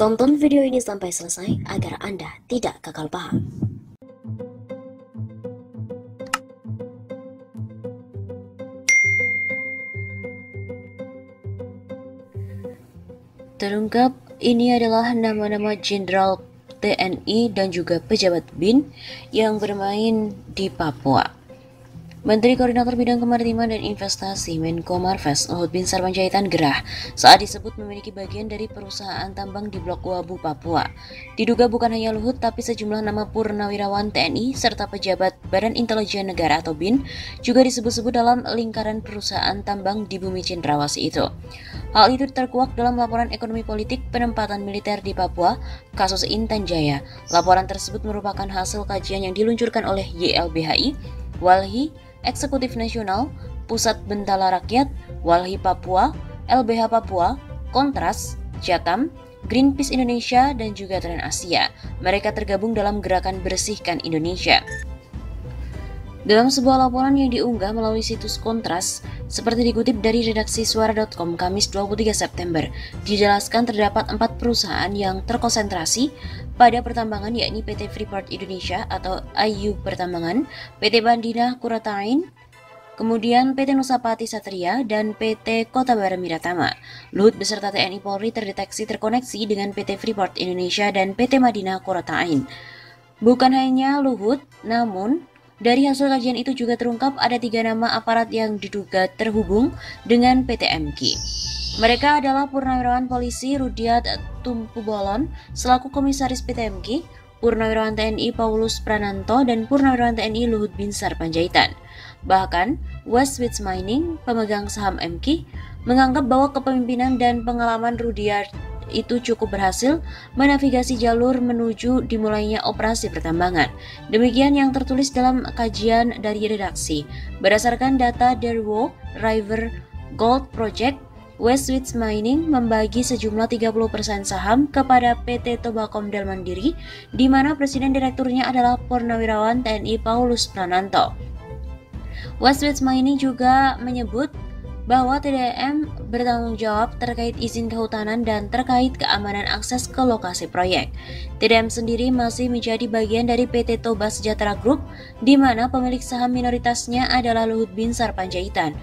Tonton video ini sampai selesai agar Anda tidak gagal paham. Terungkap, ini adalah nama-nama Jenderal TNI dan juga pejabat BIN yang bermain di Papua. Menteri Koordinator Bidang Kemaritiman dan Investasi Menko Marves Luhut Binsar Panjaitan gerah saat disebut memiliki bagian dari perusahaan tambang di Blok Wabu, Papua. Diduga bukan hanya Luhut tapi sejumlah nama purnawirawan TNI serta pejabat Badan Intelijen Negara atau BIN juga disebut-sebut dalam lingkaran perusahaan tambang di Bumi Cendrawasih itu. Hal itu terkuak dalam laporan ekonomi politik penempatan militer di Papua, kasus Intan Jaya. Laporan tersebut merupakan hasil kajian yang diluncurkan oleh YLBHI, Walhi, Eksekutif Nasional, Pusat Bentala Rakyat, Walhi Papua, LBH Papua, Kontras, Jatam, Greenpeace Indonesia, dan juga Tren Asia. Mereka tergabung dalam gerakan Bersihkan Indonesia. Dalam sebuah laporan yang diunggah melalui situs Kontras, seperti dikutip dari redaksi suara.com Kamis 23 September, dijelaskan terdapat 4 perusahaan yang terkonsentrasi pada pertambangan yakni PT Freeport Indonesia atau IU Pertambangan, PT Bandina Kuratain, kemudian PT Nusapati Satria, dan PT Kota Bara Miratama. Luhut beserta TNI Polri terdeteksi terkoneksi dengan PT Freeport Indonesia dan PT Madinah Kuratain. Bukan hanya Luhut, namun dari hasil kajian itu juga terungkap ada 3 nama aparat yang diduga terhubung dengan PT MQ. Mereka adalah Purnawirawan Polisi Rudiat Tumpubolon selaku Komisaris PT MQ, Purnawirawan TNI Paulus Prananto, dan Purnawirawan TNI Luhut Binsar Panjaitan. Bahkan, Westwich Mining, pemegang saham MQ, menganggap bahwa kepemimpinan dan pengalaman Rudiat itu cukup berhasil menavigasi jalur menuju dimulainya operasi pertambangan. Demikian yang tertulis dalam kajian dari redaksi. Berdasarkan data Derwo River Gold Project, Westwich Mining membagi sejumlah 30% saham kepada PT Tobakomdel Mandiri, di mana presiden direkturnya adalah Purnawirawan TNI Paulus Prananto. Westwich Mining juga menyebut bahwa TDM bertanggung jawab terkait izin kehutanan dan terkait keamanan akses ke lokasi proyek. TDM sendiri masih menjadi bagian dari PT Toba Sejahtera Group, di mana pemilik saham minoritasnya adalah Luhut Binsar Panjaitan.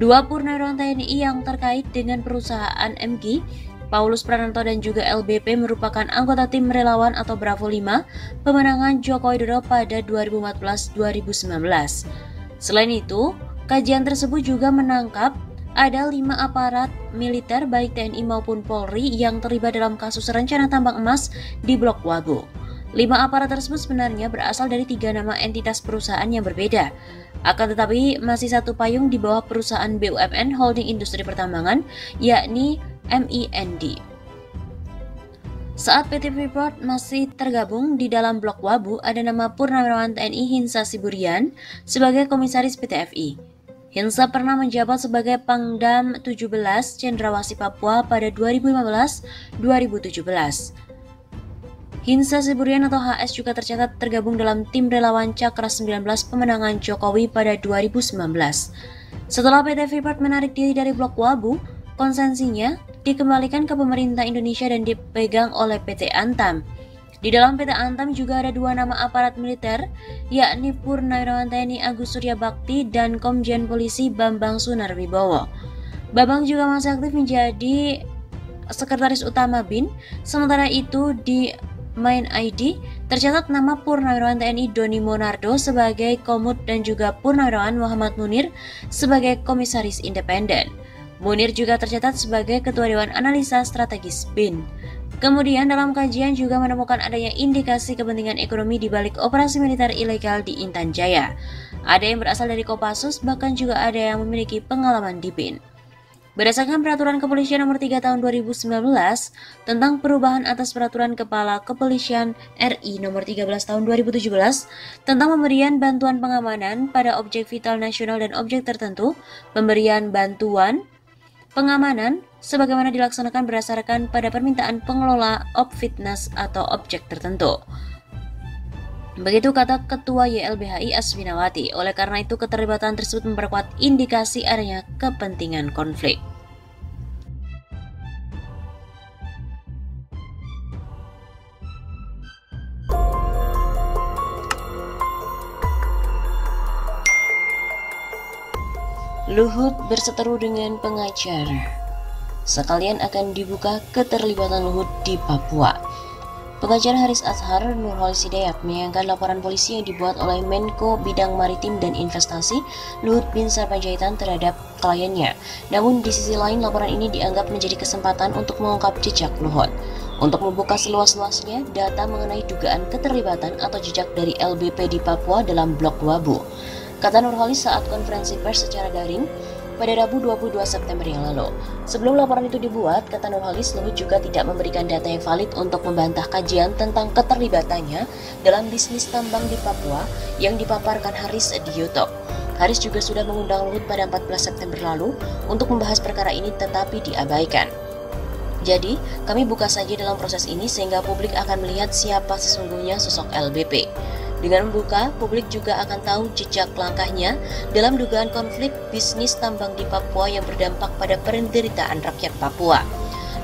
2 purnawirawan TNI yang terkait dengan perusahaan MQ, Paulus Prananto dan juga LBP merupakan anggota tim relawan atau Bravo 5 pemenangan Joko Widodo pada 2014-2019. Selain itu, kajian tersebut juga menangkap ada 5 aparat militer baik TNI maupun Polri yang terlibat dalam kasus rencana tambang emas di Blok Wabu. 5 aparat tersebut sebenarnya berasal dari 3 nama entitas perusahaan yang berbeda. Akan tetapi masih satu payung di bawah perusahaan BUMN Holding Industri Pertambangan, yakni MIND. Saat PT Freeport masih tergabung di dalam Blok Wabu, ada nama Purnawirawan TNI Hinsa Siburian sebagai komisaris PT FI. Hinsa pernah menjabat sebagai Pangdam 17 Cendrawasih Papua pada 2015-2017. Hinsa Siburian atau HS juga tercatat tergabung dalam tim relawan Cakra 19 pemenangan Jokowi pada 2019. Setelah PT Freeport menarik diri dari Blok Wabu, konsensinya dikembalikan ke pemerintah Indonesia dan dipegang oleh PT Antam. Di dalam PT Antam juga ada 2 nama aparat militer, yakni Purnawirawan TNI Agus Surya Bakti dan Komjen Polisi Bambang Sunarwibowo. Bambang juga masih aktif menjadi sekretaris utama BIN, sementara itu di MIND tercatat nama Purnawirawan TNI Doni Monardo sebagai Komut dan juga Purnawirawan Muhammad Munir sebagai Komisaris Independen. Munir juga tercatat sebagai Ketua Dewan Analisa Strategis BIN. Kemudian dalam kajian juga menemukan adanya indikasi kepentingan ekonomi di balik operasi militer ilegal di Intan Jaya. Ada yang berasal dari Kopassus, bahkan juga ada yang memiliki pengalaman di BIN. Berdasarkan Peraturan Kepolisian Nomor 3 Tahun 2019 tentang perubahan atas Peraturan Kepala Kepolisian RI Nomor 13 Tahun 2017 tentang pemberian bantuan pengamanan pada objek vital nasional dan objek tertentu, pemberian bantuan pengamanan sebagaimana dilaksanakan berdasarkan pada permintaan pengelola Obfitnas atau objek tertentu. Begitu kata Ketua YLBHI Aswinawati. Oleh karena itu, keterlibatan tersebut memperkuat indikasi adanya kepentingan konflik. Luhut berseteru dengan pengacara. Sekalian akan dibuka keterlibatan Luhut di Papua. Pengacara Haris Azhar, Nurholis Hidayat, menyayangkan laporan polisi yang dibuat oleh Menko Bidang Maritim dan Investasi Luhut bin Sarpanjaitan terhadap kliennya. Namun di sisi lain, laporan ini dianggap menjadi kesempatan untuk mengungkap jejak Luhut, untuk membuka seluas-luasnya data mengenai dugaan keterlibatan atau jejak dari LBP di Papua dalam blok Wabu. Kata Nurholis saat konferensi pers secara daring pada Rabu 22 September yang lalu. Sebelum laporan itu dibuat, kata Nurholis, Luhut juga tidak memberikan data yang valid untuk membantah kajian tentang keterlibatannya dalam bisnis tambang di Papua yang dipaparkan Haris di YouTube. Haris juga sudah mengundang Luhut pada 14 September lalu untuk membahas perkara ini, tetapi diabaikan. Jadi, kami buka saja dalam proses ini sehingga publik akan melihat siapa sesungguhnya sosok LBP. Dengan membuka, publik juga akan tahu jejak langkahnya dalam dugaan konflik bisnis tambang di Papua yang berdampak pada penderitaan rakyat Papua.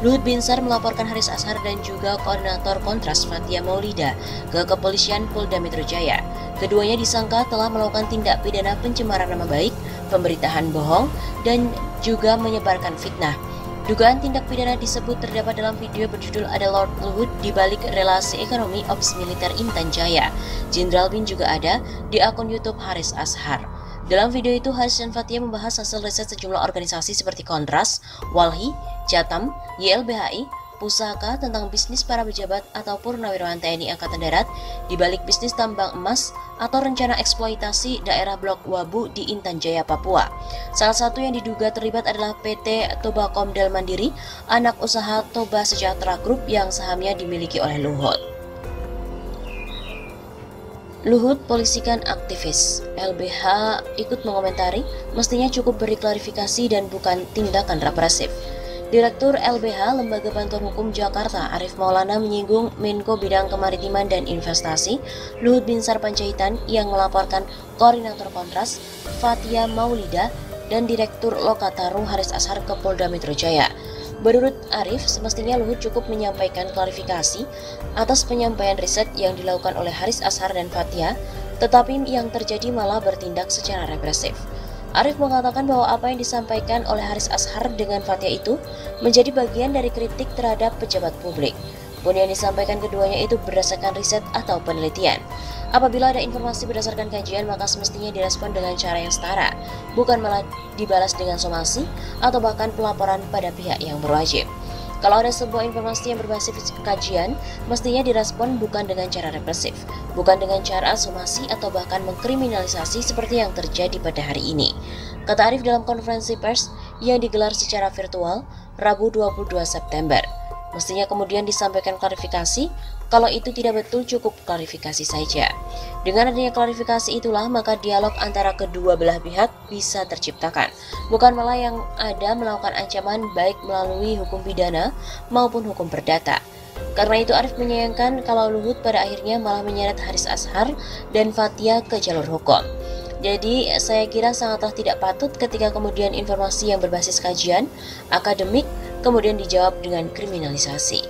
Luhut Binsar melaporkan Haris Azhar dan juga koordinator Kontras Fathia Maulida ke Kepolisian Polda Metro Jaya. Keduanya disangka telah melakukan tindak pidana pencemaran nama baik, pemberitaan bohong, dan juga menyebarkan fitnah. Dugaan tindak pidana disebut terdapat dalam video berjudul Ada Lord Luhut di balik relasi ekonomi Ops Militer Intan Jaya. Jenderal Bin juga ada di akun YouTube Haris Azhar. Dalam video itu, Haris dan Fathia membahas hasil riset sejumlah organisasi seperti Kontras, Walhi, Jatam, YLBHI, Pusaka tentang bisnis para pejabat atau purnawirawan TNI Angkatan Darat di balik bisnis tambang emas atau rencana eksploitasi daerah blok Wabu di Intan Jaya, Papua. Salah satu yang diduga terlibat adalah PT Toba Komdel Mandiri, anak usaha Toba Sejahtera Group yang sahamnya dimiliki oleh Luhut. Luhut polisikan aktivis. LBH ikut mengomentari, mestinya cukup beri klarifikasi dan bukan tindakan represif. Direktur LBH Lembaga Bantuan Hukum Jakarta Arif Maulana menyinggung Menko Bidang Kemaritiman dan Investasi Luhut bin Sarpanjaitan yang melaporkan koordinator Kontras Fathia Maulida dan Direktur Lokataru Haris Azhar ke Polda Metro Jaya. Menurut Arif, semestinya Luhut cukup menyampaikan klarifikasi atas penyampaian riset yang dilakukan oleh Haris Azhar dan Fathia, tetapi yang terjadi malah bertindak secara represif. Arif mengatakan bahwa apa yang disampaikan oleh Haris Azhar dengan Fathia itu menjadi bagian dari kritik terhadap pejabat publik. Pun yang disampaikan keduanya itu berdasarkan riset atau penelitian. Apabila ada informasi berdasarkan kajian, maka semestinya direspon dengan cara yang setara, bukan malah dibalas dengan somasi atau bahkan pelaporan pada pihak yang berwajib. Kalau ada sebuah informasi yang berbasis kajian, mestinya direspon bukan dengan cara represif, bukan dengan cara somasi atau bahkan mengkriminalisasi seperti yang terjadi pada hari ini. Kata Arif dalam konferensi pers yang digelar secara virtual Rabu 22 September. Mestinya kemudian disampaikan klarifikasi, kalau itu tidak betul cukup klarifikasi saja. Dengan adanya klarifikasi itulah maka dialog antara kedua belah pihak bisa terciptakan, bukan malah yang ada melakukan ancaman baik melalui hukum pidana maupun hukum perdata. Karena itu Arif menyayangkan kalau Luhut pada akhirnya malah menyeret Haris Azhar dan Fathia ke jalur hukum. Jadi saya kira sangatlah tidak patut ketika kemudian informasi yang berbasis kajian akademik kemudian dijawab dengan kriminalisasi.